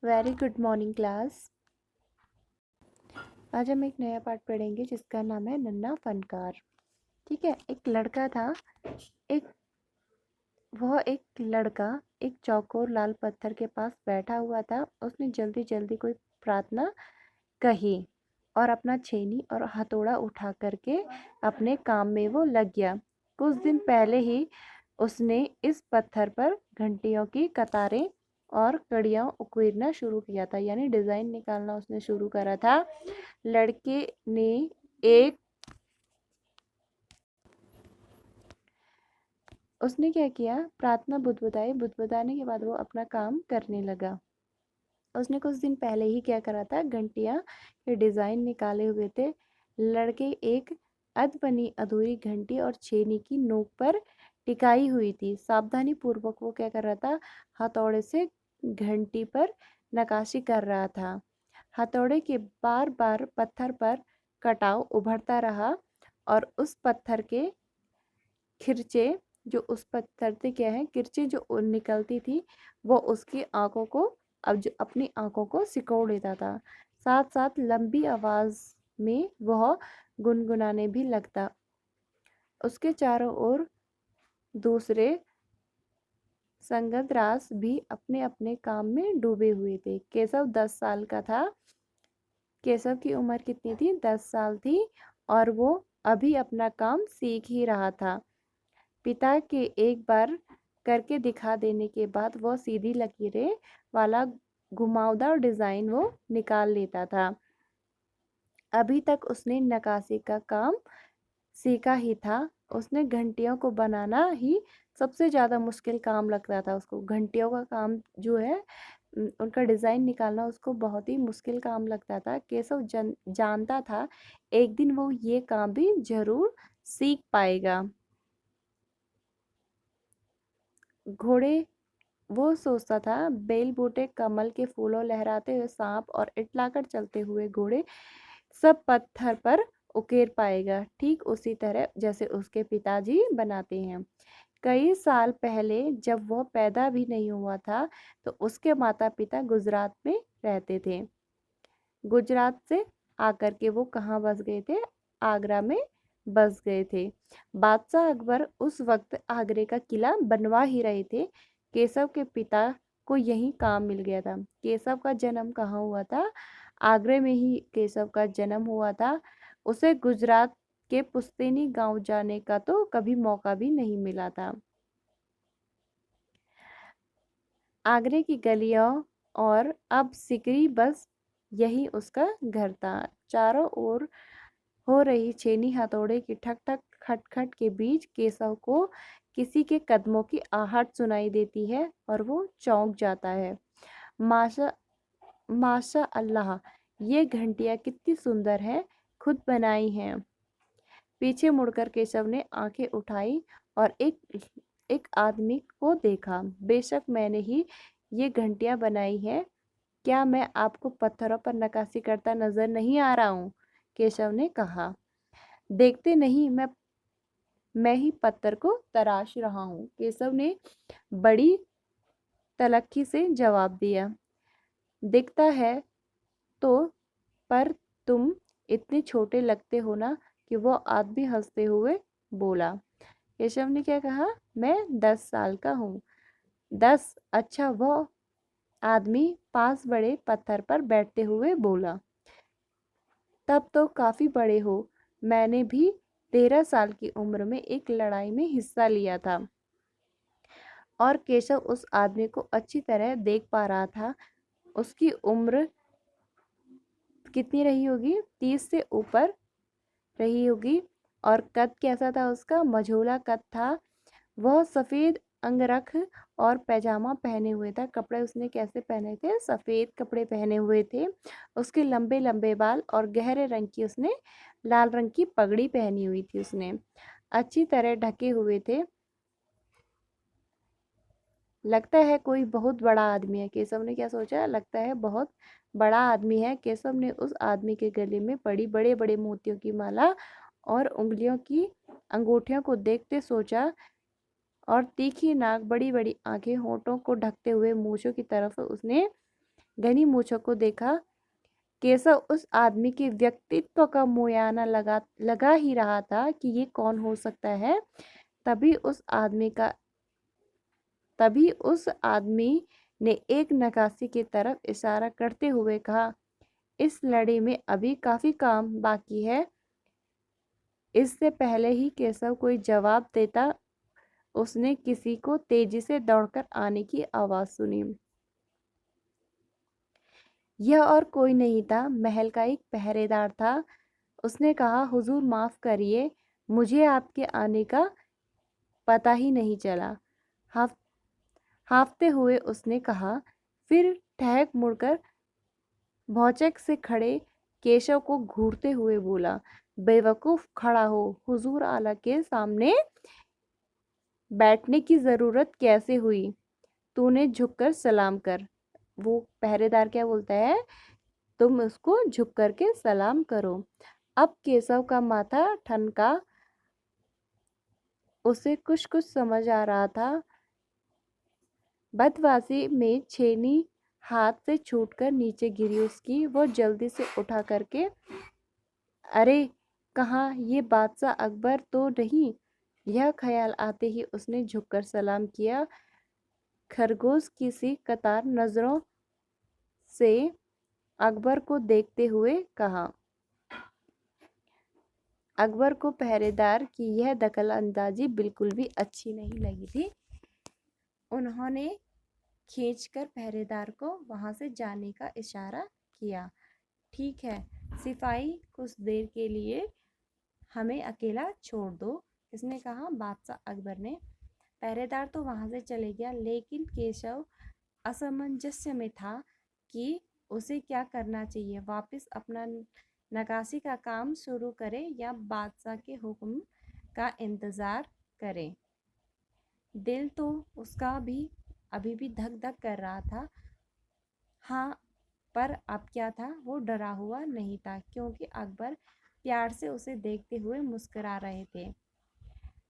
Very good morning class. आज हम एक नया पाठ पढ़ेंगे जिसका नाम है नन्हा फनकार। ठीक है। एक एक लड़का एक चौकोर लाल पत्थर के पास बैठा हुआ था। उसने जल्दी जल्दी कोई प्रार्थना कही और अपना छेनी और हथौड़ा उठा करके अपने काम में वो लग गया। कुछ दिन पहले ही उसने इस पत्थर पर घंटियों की कतारें और कड़ियां उकेरना शुरू किया था, यानी डिजाइन निकालना उसने शुरू करा था। लड़के ने एक उसने क्या किया, प्रार्थना बुदबुदाने के बाद वो अपना काम करने लगा। उसने कुछ दिन पहले ही क्या करा था, घंटियां के डिजाइन निकाले हुए थे। लड़के एक अध बनी अधूरी घंटी और छेनी की नोक पर टिकाई हुई थी। सावधानी पूर्वक वो क्या कर रहा था, हथौड़े से घंटी पर नकाशी कर रहा था। हथौड़े के बार बार पत्थर पर कटाव उभरता रहा और उस पत्थर के खिरचे जो उस पत्थर से क्या है किरचे जो निकलती थी, वो उसकी आंखों को अब जो अपनी आंखों को सिकोड़ लेता था। साथ साथ लंबी आवाज में वह गुनगुनाने भी लगता। उसके चारों ओर दूसरे संगतरास भी अपने अपने काम में डूबे हुए थे। केशव 10 साल का था। केशव की उम्र कितनी थी, 10 साल थी, और वो अभी अपना काम सीख ही रहा था। पिता के एक बार करके दिखा देने के बाद वह सीधी लकीरें वाला घुमावदार डिजाइन वो निकाल लेता था। अभी तक उसने नक्काशी का काम सीखा ही था। उसने घंटियों को बनाना ही सबसे ज़्यादा मुश्किल काम लगता था उसको। घंटियों का काम जो है उनका डिज़ाइन निकालना उसको बहुत ही मुश्किल काम लगता था। केशव जानता था एक दिन वो ये काम भी जरूर सीख पाएगा। घोड़े वो सोचता था, बेल बूटे, कमल के फूलों, लहराते हुए सांप और इटलाकर चलते हुए घोड़े सब पत्थर पर उकेर पाएगा, ठीक उसी तरह जैसे उसके पिताजी बनाते हैं। कई साल पहले जब वह पैदा भी नहीं हुआ था तो उसके माता पिता गुजरात में रहते थे। गुजरात से आकर के वो कहाँ बस गए थे, आगरा में बस गए थे। बादशाह अकबर उस वक्त आगरे का किला बनवा ही रहे थे। केशव के पिता को यही काम मिल गया था। केशव का जन्म कहाँ हुआ था, आगरे में ही केशव का जन्म हुआ था। उसे गुजरात के पुश्तैनी गांव जाने का तो कभी मौका भी नहीं मिला था। आगरे की गलियों और अब सिकरी बस यही उसका घर था। चारों ओर हो रही छेनी हथौड़े की ठक ठक खटखट के बीच केशव को किसी के कदमों की आहट सुनाई देती है और वो चौंक जाता है। माशा माशा अल्लाह, ये घंटियां कितनी सुंदर हैं, खुद बनाई हैं। पीछे मुड़कर केशव ने आंखें उठाई और एक आदमी को देखा। बेशक मैंने ही ये घंटियां बनाई हैं। क्या मैं आपको पत्थरों पर नक्काशी करता नजर नहीं आ रहा हूँ, केशव ने कहा। देखते नहीं, मैं ही पत्थर को तराश रहा हूँ, केशव ने बड़ी तलख्खी से जवाब दिया। दिखता है तो, पर तुम इतने छोटे लगते हो ना, कि वो आदमी हंसते हुए बोला। केशव ने क्या कहा, मैं 10 साल का हूँ। 10? अच्छा, वो आदमी पास बड़े पत्थर पर बैठते हुए बोला। तब तो काफी बड़े हो। मैंने भी 13 साल की उम्र में एक लड़ाई में हिस्सा लिया था। और केशव उस आदमी को अच्छी तरह देख पा रहा था। उसकी उम्र कितनी रही होगी, 30 से ऊपर रही होगी। और कद कैसा था उसका, मझोला कद था। वह सफेद अंगरख और पैजामा पहने हुए था। कपड़े उसने कैसे पहने थे, सफेद कपड़े पहने हुए थे। उसके लंबे लंबे बाल और गहरे रंग की उसने लाल रंग की पगड़ी पहनी हुई थी। उसने अच्छी तरह ढके हुए थे। लगता है कोई बहुत बड़ा आदमी है, केशव ने क्या सोचा, लगता है बहुत बड़ा आदमी है। केशव ने उस आदमी के गले में पड़ी बड़े बड़े मोतियों की माला और उंगलियों की अंगूठियों को देखते सोचा, और तीखी नाक, बड़ी बड़ी आंखें, होठों को ढकते हुए मूछों की तरफ उसने घनी मूछों को देखा। केशव उस आदमी के व्यक्तित्व का मुयाना लगा ही रहा था कि ये कौन हो सकता है। तभी उस आदमी ने एक नक्काशी की तरफ इशारा करते हुए कहा, इस लड़ी में अभी काफी काम बाकी है। इससे पहले ही केशव कोई जवाब देता, उसने किसी को तेजी से दौड़कर आने की आवाज सुनी। यह और कोई नहीं था, महल का एक पहरेदार था। उसने कहा, हुजूर माफ करिए, मुझे आपके आने का पता ही नहीं चला। हांफते हुए उसने कहा, फिर ठहक मुड़कर भौचक से खड़े केशव को घूरते हुए बोला, बेवकूफ, खड़ा हो। हुजूर आला के सामने बैठने की जरूरत कैसे हुई? तूने झुककर सलाम कर। वो पहरेदार क्या बोलता है, तुम उसको झुक करके सलाम करो। अब केशव का माथा ठनका, उसे कुछ कुछ समझ आ रहा था। बदवासी में छेनी हाथ से छूटकर नीचे गिरी उसकी। वो जल्दी से उठा करके, अरे कहाँ, ये बादशाह अकबर तो नहीं। यह ख्याल आते ही उसने झुककर सलाम किया। खरगोश की सी कतार नजरों से अकबर को देखते हुए कहा। अकबर को पहरेदार की यह दखल अंदाजी बिल्कुल भी अच्छी नहीं लगी थी। उन्होंने खींचकर पहरेदार को वहां से जाने का इशारा किया। ठीक है सिपाही, कुछ देर के लिए हमें अकेला छोड़ दो, इसने कहा बादशाह अकबर ने। पहरेदार तो वहां से चले गया, लेकिन केशव असमंजस्य में था कि उसे क्या करना चाहिए, वापस अपना नक्काशी का काम शुरू करे या बादशाह के हुक्म का इंतजार करे। दिल तो उसका भी अभी भी धक धक कर रहा था। हाँ, पर अब क्या था, वो डरा हुआ नहीं था, क्योंकि अकबर प्यार से उसे देखते हुए मुस्कुरा रहे थे।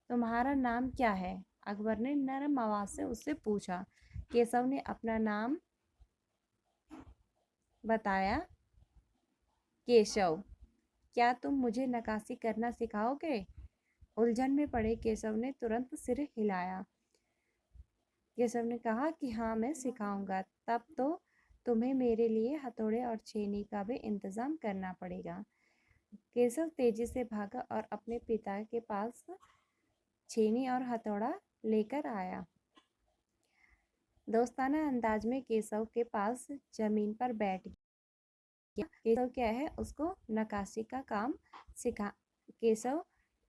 तुम्हारा नाम क्या है? अकबर ने नरम आवाज से उससे पूछा। केशव ने अपना नाम बताया। केशव, क्या तुम मुझे नक्काशी करना सिखाओगे? उलझन में पड़े केशव ने तुरंत सिर हिलाया। केशव ने कहा कि हाँ मैं सिखाऊंगा। तब तो तुम्हें मेरे लिए हथौड़े और छेनी का भी इंतजाम करना पड़ेगा। केशव तेजी से भागा और अपने पिता के पास छेनी और हथौड़ा लेकर आया। दोस्ताना अंदाज में केशव के पास जमीन पर बैठ गया। केशव क्या है, उसको नक्काशी का काम सिखा केशव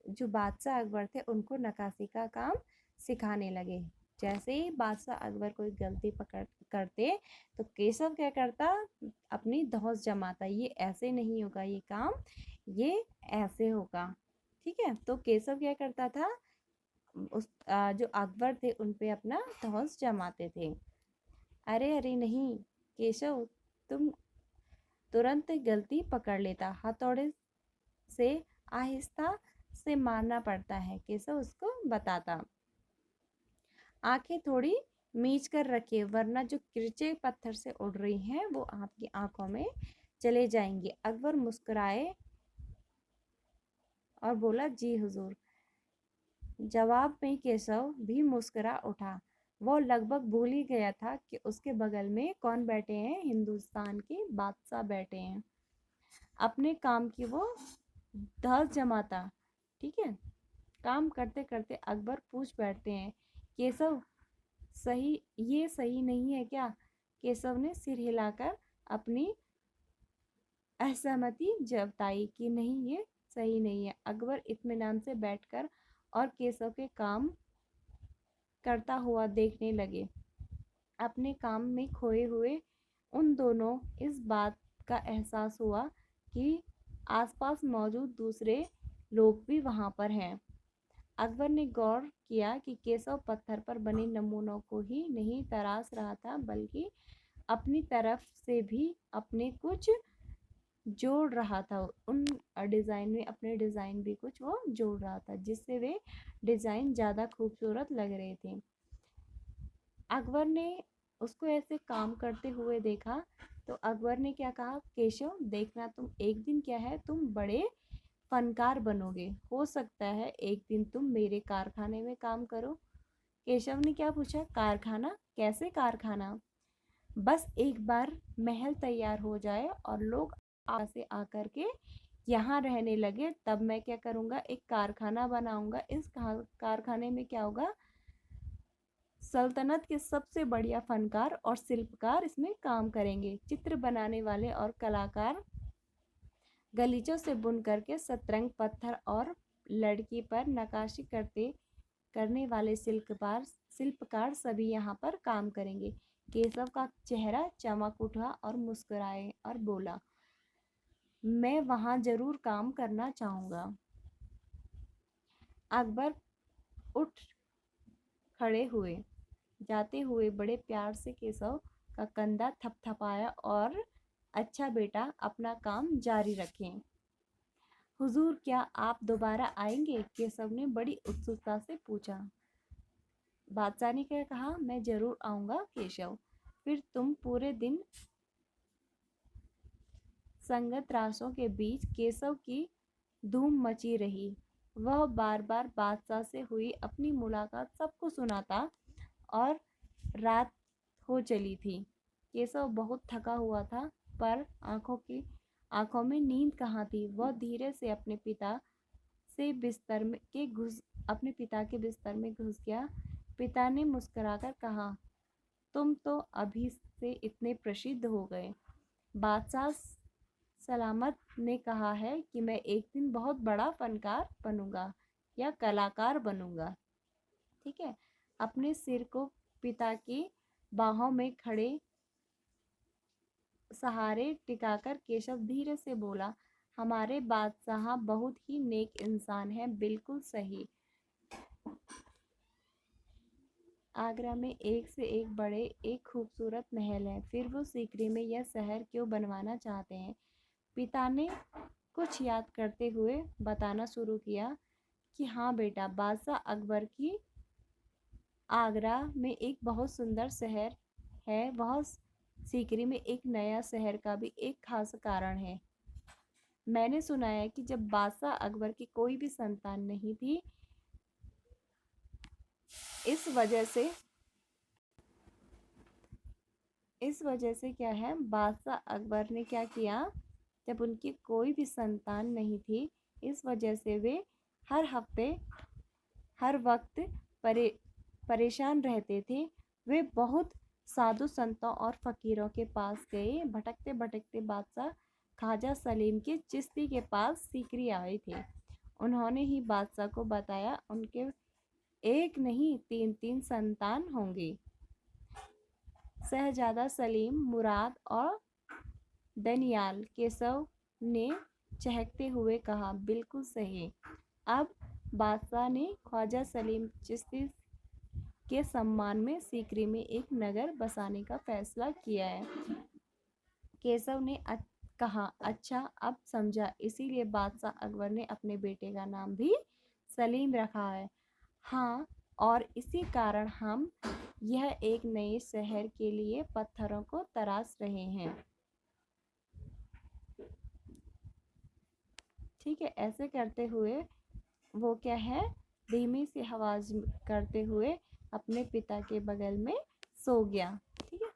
जो बादशाह अकबर थे उनको नक्काशी का काम सिखाने लगे। जैसे ही बादशाह अकबर कोई गलती पकड़ करते तो केशव क्या करता, अपनी धौंस जमाता, ये ऐसे नहीं होगा ये काम, ये ऐसे होगा। ठीक है, तो केशव क्या करता था, जो अकबर थे उन पे अपना धौंस जमाते थे। अरे अरे नहीं केशव, तुम तुरंत गलती पकड़ लेता, हथौड़े से आहिस्ता से मारना पड़ता है, केशव उसको बताता। आंखें थोड़ी मीच कर रखिए, वरना जो किरचे पत्थर से उड़ रही हैं वो आपकी आंखों में चले जाएंगे। अकबर मुस्कुराए और बोला, जी हुजूर। जवाब में केशव भी मुस्कुरा उठा। वो लगभग भूल ही गया था कि उसके बगल में कौन बैठे हैं, हिंदुस्तान के बादशाह बैठे हैं। अपने काम की वो धौंस जमाता। ठीक है, काम करते करते अकबर पूछ बैठते हैं, केशव सही, ये सही नहीं है क्या? केशव ने सिर हिलाकर अपनी असहमति जताई कि नहीं ये सही नहीं है। अकबर इत्मीनान से बैठकर और केशव के काम करता हुआ देखने लगे। अपने काम में खोए हुए उन दोनों इस बात का एहसास हुआ कि आसपास मौजूद दूसरे लोग भी वहां पर हैं। अकबर ने गौर किया कि केशव पत्थर पर बने नमूनों को ही नहीं तराश रहा था, बल्कि अपनी तरफ से भी अपने कुछ जोड़ रहा था। उन डिज़ाइन में अपने डिज़ाइन भी कुछ वो जोड़ रहा था, जिससे वे डिज़ाइन ज़्यादा खूबसूरत लग रहे थे। अकबर ने उसको ऐसे काम करते हुए देखा तो अकबर ने क्या कहा, केशव देखना तुम एक दिन क्या है, तुम बड़े फनकार बनोगे, हो सकता है एक दिन तुम मेरे कारखाने में काम करो। केशव ने क्या पूछा, कारखाना, कैसे कारखाना? बस एक बार महल तैयार हो जाए और लोग से आकर के यहाँ रहने लगे, तब मैं क्या करूँगा, एक कारखाना बनाऊंगा। इस कारखाने में क्या होगा, सल्तनत के सबसे बढ़िया फनकार और शिल्पकार इसमें काम करेंगे। चित्र बनाने वाले और कलाकार गलीचों से बुन करके शतरंग, पत्थर और लड़की पर नक्काशी करने वाले शिल्पकार सभी यहाँ पर काम करेंगे। केशव का चेहरा चमक उठा और मुस्कुराए और बोला, मैं वहाँ जरूर काम करना चाहूँगा। अकबर उठ खड़े हुए, जाते हुए बड़े प्यार से केशव का कंधा थपथपाया और अच्छा बेटा, अपना काम जारी रखें। हुजूर, क्या आप दोबारा आएंगे? केशव ने बड़ी उत्सुकता से पूछा। बादशाह ने क्या कहा, मैं जरूर आऊंगा केशव। फिर तुम पूरे दिन संगत रासों के बीच केशव की धूम मची रही। वह बार बार बादशाह से हुई अपनी मुलाकात सबको सुनाता और रात हो चली थी। केशव बहुत थका हुआ था, पर आंखों में नींद कहाँ थी। वह धीरे से अपने पिता के बिस्तर में घुस गया। पिता ने मुस्कुराकर कहा, तुम तो अभी से इतने प्रसिद्ध हो गए। बादशाह सलामत ने कहा है कि मैं एक दिन बहुत बड़ा फनकार बनूंगा या कलाकार बनूंगा। ठीक है। अपने सिर को पिता की बाहों में खड़े सहारे टिकाकर केशव धीरे से बोला, हमारे बादशाह बहुत ही नेक इंसान है। बिल्कुल सही। आगरा में एक से एक खूबसूरत महल है, फिर वो सीकरी में यह शहर क्यों बनवाना चाहते हैं? पिता ने कुछ याद करते हुए बताना शुरू किया कि हाँ बेटा, बादशाह अकबर की आगरा में एक बहुत सुंदर शहर है। वह सीकरी में एक नया शहर का भी एक खास कारण है। मैंने सुना है कि जब बादशाह अकबर की कोई भी संतान नहीं थी, इस वजह से क्या है, बादशाह अकबर ने क्या किया, जब उनकी कोई भी संतान नहीं थी, इस वजह से वे हर वक्त परेशान रहते थे। वे बहुत साधु संतों और फकीरों के पास गए। भटकते भटकते बादशाह ख्वाजा सलीम के चिश्ती के पास सीकरी आए थे। उन्होंने ही बादशाह को बताया उनके एक नहीं तीन संतान होंगे। शहजादा सलीम, मुराद और दनियाल। केशव ने चहकते हुए कहा, बिल्कुल सही। अब बादशाह ने ख्वाजा सलीम चिश्ती के सम्मान में सीकरी में एक नगर बसाने का फैसला किया है। केशव ने कहा, अच्छा अब समझा, इसीलिए बादशाह अकबर ने अपने बेटे का नाम भी सलीम रखा है। हाँ, और इसी कारण हम यह एक नए शहर के लिए पत्थरों को तराश रहे हैं। ठीक है। ऐसे करते हुए वो क्या है, धीमी सी आवाज करते हुए अपने पिता के बगल में सो गया। ठीक है।